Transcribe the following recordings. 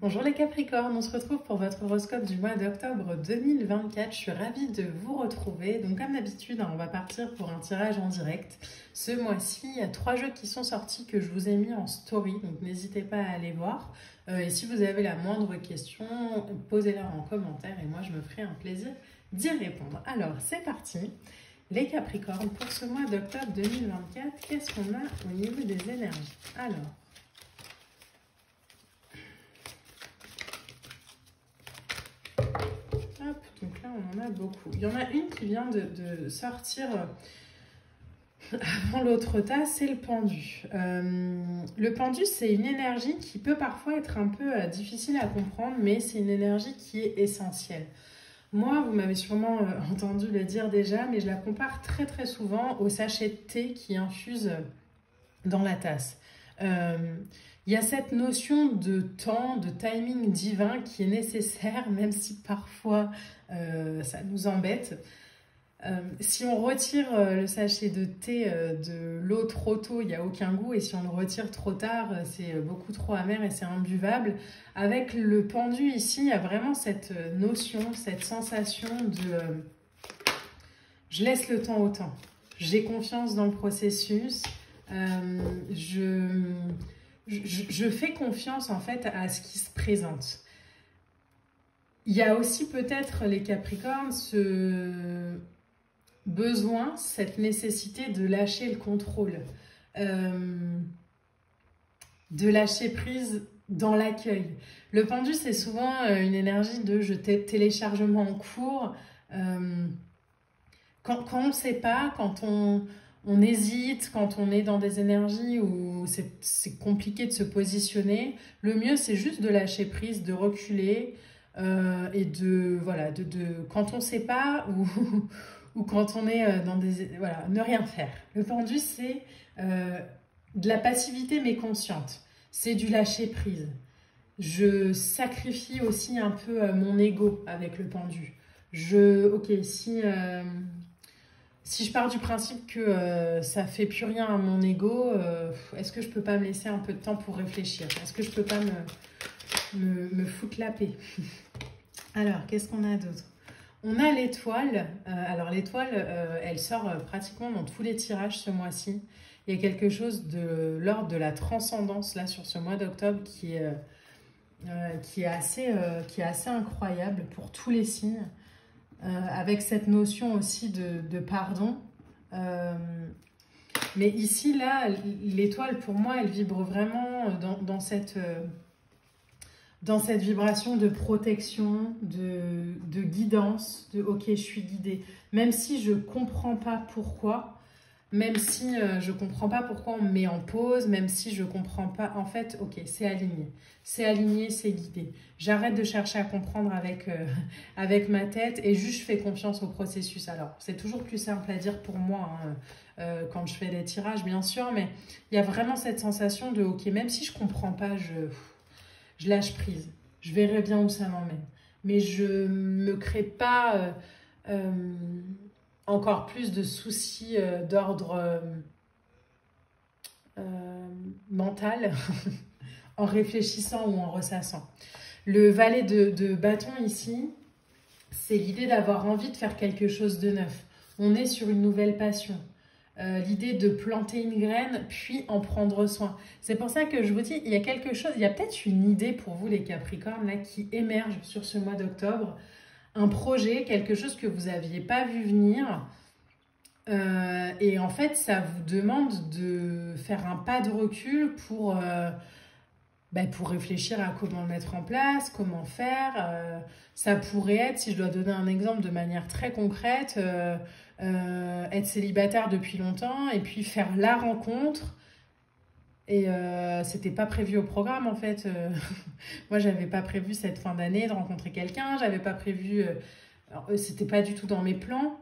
Bonjour les Capricornes, on se retrouve pour votre horoscope du mois d'octobre 2024. Je suis ravie de vous retrouver. Donc comme d'habitude, on va partir pour un tirage en direct. Ce mois-ci, il y a 3 jeux qui sont sortis que je vous ai mis en story, donc n'hésitez pas à aller voir. Et si vous avez la moindre question, posez-la en commentaire et moi je me ferai un plaisir d'y répondre. Alors c'est parti les Capricornes, pour ce mois d'octobre 2024, qu'est-ce qu'on a au niveau des énergies? Alors, hop, donc là on en a beaucoup. Il y en a une qui vient de sortir avant l'autre tas, c'est le pendu. Le pendu, c'est une énergie qui peut parfois être un peu difficile à comprendre, mais c'est une énergie qui est essentielle. Moi, vous m'avez sûrement entendu le dire déjà, mais je la compare très très souvent au sachet de thé qui infuse dans la tasse. Il y a cette notion de temps, de timing divin qui est nécessaire, même si parfois ça nous embête. Si on retire le sachet de thé de l'eau trop tôt, il n'y a aucun goût. Et si on le retire trop tard, c'est beaucoup trop amer et c'est imbuvable. Avec le pendu ici, il y a vraiment cette notion, cette sensation de je laisse le temps au temps. J'ai confiance dans le processus. Je fais confiance en fait à ce qui se présente. Il y a aussi peut-être les Capricornes ce besoin, cette nécessité de lâcher le contrôle, de lâcher prise dans l'accueil. Le pendu, c'est souvent une énergie de téléchargement en cours. Quand on ne sait pas, quand on hésite, quand on est dans des énergies où c'est compliqué de se positionner, le mieux, c'est juste de lâcher prise, de reculer et voilà, quand on ne sait pas ou quand on est dans des... Voilà, ne rien faire. Le pendu, c'est de la passivité mais consciente. C'est du lâcher prise. Je sacrifie aussi un peu mon ego avec le pendu. Ok, si je pars du principe que ça fait plus rien à mon ego, est-ce que je peux pas me laisser un peu de temps pour réfléchir? Est-ce que je peux pas me foutre la paix? Alors, qu'est-ce qu'on a d'autre? On a l'étoile. Alors l'étoile, elle sort pratiquement dans tous les tirages ce mois-ci. Il y a quelque chose de l'ordre de la transcendance là sur ce mois d'octobre qui est assez incroyable pour tous les signes. Avec cette notion aussi de pardon. Mais ici, là, l'étoile, pour moi, elle vibre vraiment dans cette vibration de protection, de guidance, de « ok, je suis guidée ». Même si je ne comprends pas pourquoi, même si je ne comprends pas pourquoi on me met en pause, même si je ne comprends pas, en fait, ok, c'est aligné. C'est aligné, c'est guidé. J'arrête de chercher à comprendre avec ma tête et juste je fais confiance au processus. Alors, c'est toujours plus simple à dire pour moi quand je fais des tirages, bien sûr, mais il y a vraiment cette sensation de, ok, même si je ne comprends pas, je lâche prise. Je verrai bien où ça m'emmène. Mais je ne me crée pas encore plus de soucis d'ordre mental en réfléchissant ou en ressassant. Le valet de bâton ici, c'est l'idée d'avoir envie de faire quelque chose de neuf. On est sur une nouvelle passion. L'idée de planter une graine, puis en prendre soin. C'est pour ça que je vous dis, il y a quelque chose, il y a peut-être une idée pour vous les Capricornes là, qui émerge sur ce mois d'octobre. Un projet, quelque chose que vous n'aviez pas vu venir. Et en fait, ça vous demande de faire un pas de recul pour réfléchir à comment le mettre en place, comment faire. Ça pourrait être, si je dois donner un exemple de manière très concrète, être célibataire depuis longtemps et puis faire la rencontre. Et c'était pas prévu au programme en fait. Moi, j'avais pas prévu cette fin d'année de rencontrer quelqu'un. J'avais pas prévu. C'était pas du tout dans mes plans.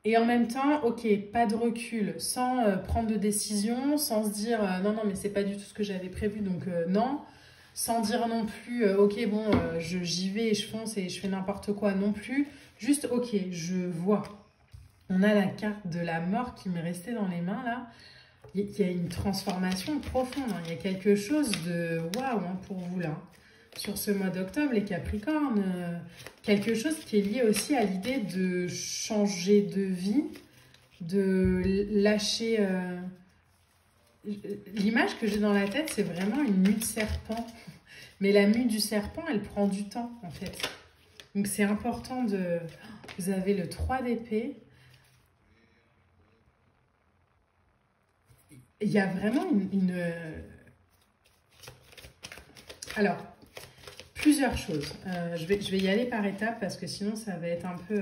Et en même temps, ok, pas de recul, sans prendre de décision, sans se dire non, mais c'est pas du tout ce que j'avais prévu, donc non. Sans dire non plus, ok, bon, j'y vais et je fonce et je fais n'importe quoi non plus. Juste, ok, je vois. On a la carte de la mort qui m'est restée dans les mains là. Il y a une transformation profonde, hein. Il y a quelque chose de waouh pour vous là. sur ce mois d'octobre, les Capricornes. Quelque chose qui est lié aussi à l'idée de changer de vie, de lâcher... L'image que j'ai dans la tête, c'est vraiment une mue de serpent. Mais la mue du serpent, elle prend du temps, en fait. Donc, c'est important de... Vous avez le 3 d'épée. Il y a vraiment Alors, plusieurs choses. Je vais y aller par étapes parce que sinon, ça va être un peu...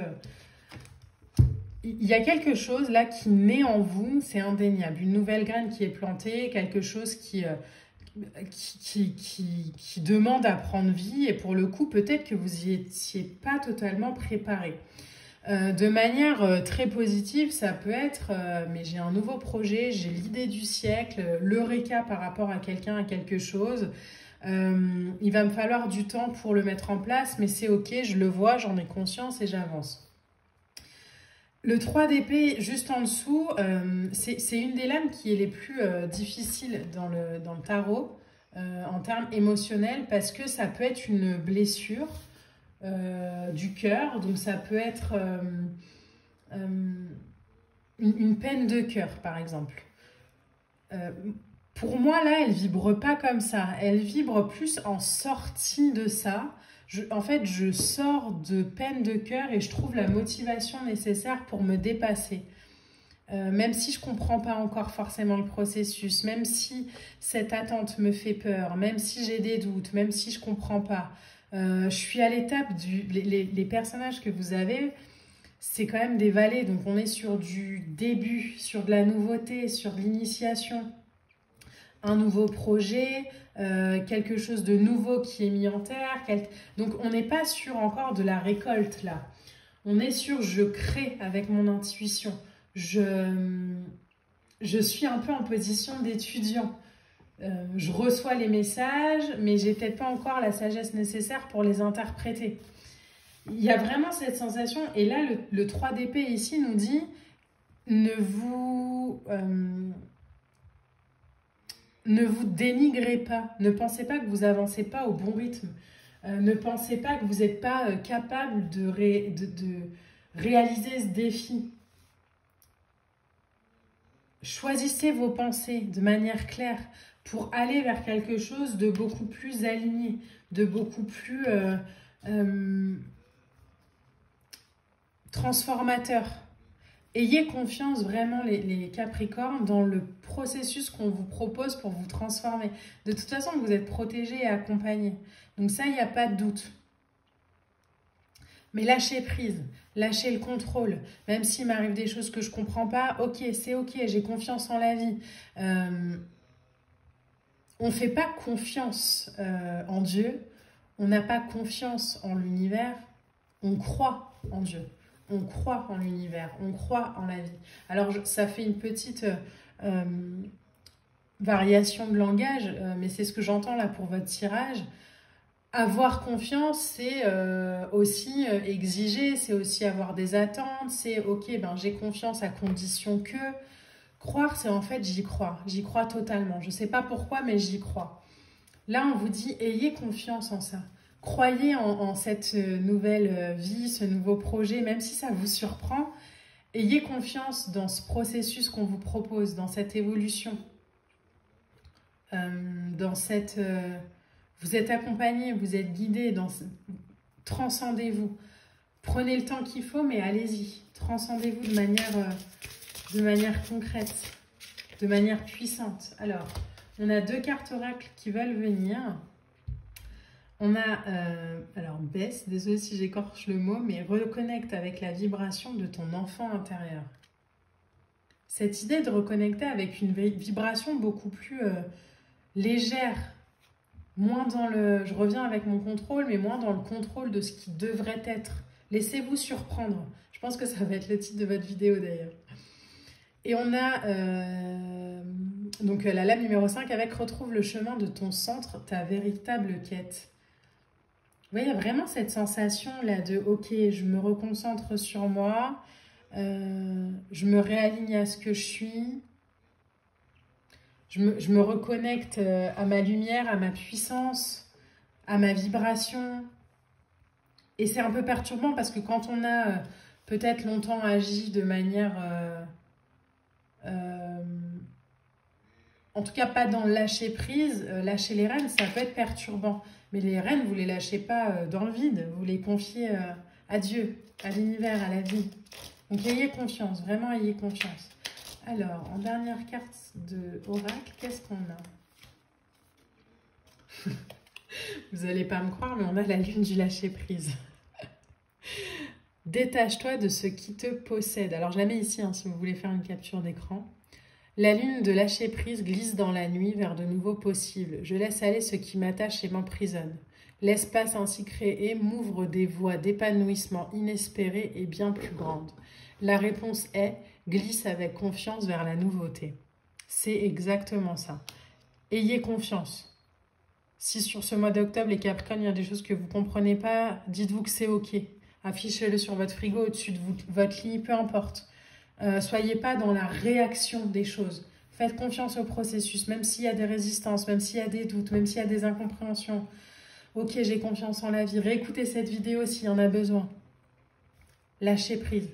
Il y a quelque chose là qui naît en vous, c'est indéniable. Une nouvelle graine qui est plantée, quelque chose qui demande à prendre vie. Et pour le coup, peut-être que vous n'y étiez pas totalement préparé. De manière très positive, ça peut être mais j'ai un nouveau projet, j'ai l'idée du siècle, l'eureka par rapport à quelqu'un, à quelque chose. Il va me falloir du temps pour le mettre en place, mais c'est ok, je le vois, j'en ai conscience et j'avance. Le 3 d'épée, juste en dessous, c'est une des lames qui est les plus difficiles dans le tarot, en termes émotionnels, parce que ça peut être une blessure du cœur, donc ça peut être une peine de cœur, par exemple. Pour moi, là, elle vibre pas comme ça. Elle vibre plus en sortie de ça. En fait, je sors de peine de cœur et je trouve la motivation nécessaire pour me dépasser. Même si je ne comprends pas encore forcément le processus, même si cette attente me fait peur, même si j'ai des doutes, même si je ne comprends pas, je suis à l'étape les personnages que vous avez, c'est quand même des valets, donc on est sur du début, sur de la nouveauté, sur de l'initiation. Un nouveau projet, quelque chose de nouveau qui est mis en terre. Donc, on n'est pas sur encore de la récolte, là. On est sur je crée avec mon intuition. Je suis un peu en position d'étudiant. Je reçois les messages, mais j'ai peut-être pas encore la sagesse nécessaire pour les interpréter. Il y a vraiment cette sensation. Et là, le 3 d'épée ici nous dit ne vous dénigrez pas, ne pensez pas que vous avancez pas au bon rythme, ne pensez pas que vous n'êtes pas capable de réaliser ce défi. Choisissez vos pensées de manière claire pour aller vers quelque chose de beaucoup plus aligné, de beaucoup plus transformateur. Ayez confiance vraiment les Capricornes dans le processus qu'on vous propose pour vous transformer. De toute façon, vous êtes protégés et accompagnés. Donc ça, il n'y a pas de doute. Mais lâchez prise, lâchez le contrôle. Même s'il m'arrive des choses que je ne comprends pas, ok, c'est ok, j'ai confiance en la vie. On ne fait pas confiance en Dieu, on n'a pas confiance en l'univers, on croit en Dieu. On croit en l'univers, on croit en la vie. Alors, ça fait une petite variation de langage, mais c'est ce que j'entends là pour votre tirage. Avoir confiance, c'est aussi exiger, c'est aussi avoir des attentes, c'est ok, ben, j'ai confiance à condition que... Croire, c'est en fait j'y crois totalement. Je ne sais pas pourquoi, mais j'y crois. Là, on vous dit, ayez confiance en ça. Croyez en cette nouvelle vie, ce nouveau projet, même si ça vous surprend. Ayez confiance dans ce processus qu'on vous propose, dans cette évolution. Dans cette... vous êtes accompagné, vous êtes guidé, transcendez-vous. Prenez le temps qu'il faut, mais allez-y. Transcendez-vous de manière concrète, de manière puissante. Alors, on a 2 cartes oracles qui veulent venir. On a, alors baisse, désolée si j'écorche le mot, mais reconnecte avec la vibration de ton enfant intérieur. Cette idée de reconnecter avec une vibration beaucoup plus légère, moins dans le, je reviens avec mon contrôle, mais moins dans le contrôle de ce qui devrait être. Laissez-vous surprendre. Je pense que ça va être le titre de votre vidéo d'ailleurs. Et on a donc la lame numéro 5 avec « Retrouve le chemin de ton centre, ta véritable quête ». Vous voyez, il y a vraiment cette sensation-là de « Ok, je me reconcentre sur moi, je me réaligne à ce que je suis, je me reconnecte à ma lumière, à ma puissance, à ma vibration. Et c'est un peu perturbant parce que quand on a peut-être longtemps agi de manière... en tout cas, pas dans le lâcher prise. Lâcher les rênes, ça peut être perturbant. Mais les rênes, vous les lâchez pas dans le vide. Vous les confiez à Dieu, à l'univers, à la vie. Donc, ayez confiance. Vraiment, ayez confiance. Alors, en dernière carte de oracle, qu'est-ce qu'on a? Vous n'allez pas me croire, mais on a la lune du lâcher prise. Détache-toi de ce qui te possède. Alors, je la mets ici, hein, si vous voulez faire une capture d'écran. La lune de lâcher prise glisse dans la nuit vers de nouveaux possibles. Je laisse aller ce qui m'attache et m'emprisonne. L'espace ainsi créé m'ouvre des voies d'épanouissement inespérées et bien plus grandes. La réponse est « glisse avec confiance vers la nouveauté ». C'est exactement ça. Ayez confiance. Si sur ce mois d'octobre, les Capricornes, il y a des choses que vous ne comprenez pas, dites-vous que c'est OK. Affichez-le sur votre frigo, au-dessus de votre lit, peu importe. Soyez pas dans la réaction des choses. Faites confiance au processus, même s'il y a des résistances, même s'il y a des doutes, même s'il y a des incompréhensions. Ok, j'ai confiance en la vie. Réécoutez cette vidéo s'il y en a besoin. Lâchez prise.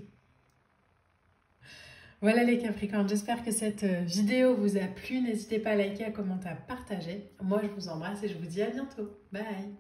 Voilà les Capricornes, j'espère que cette vidéo vous a plu. N'hésitez pas à liker, à commenter, à partager. Moi, je vous embrasse et je vous dis à bientôt. Bye!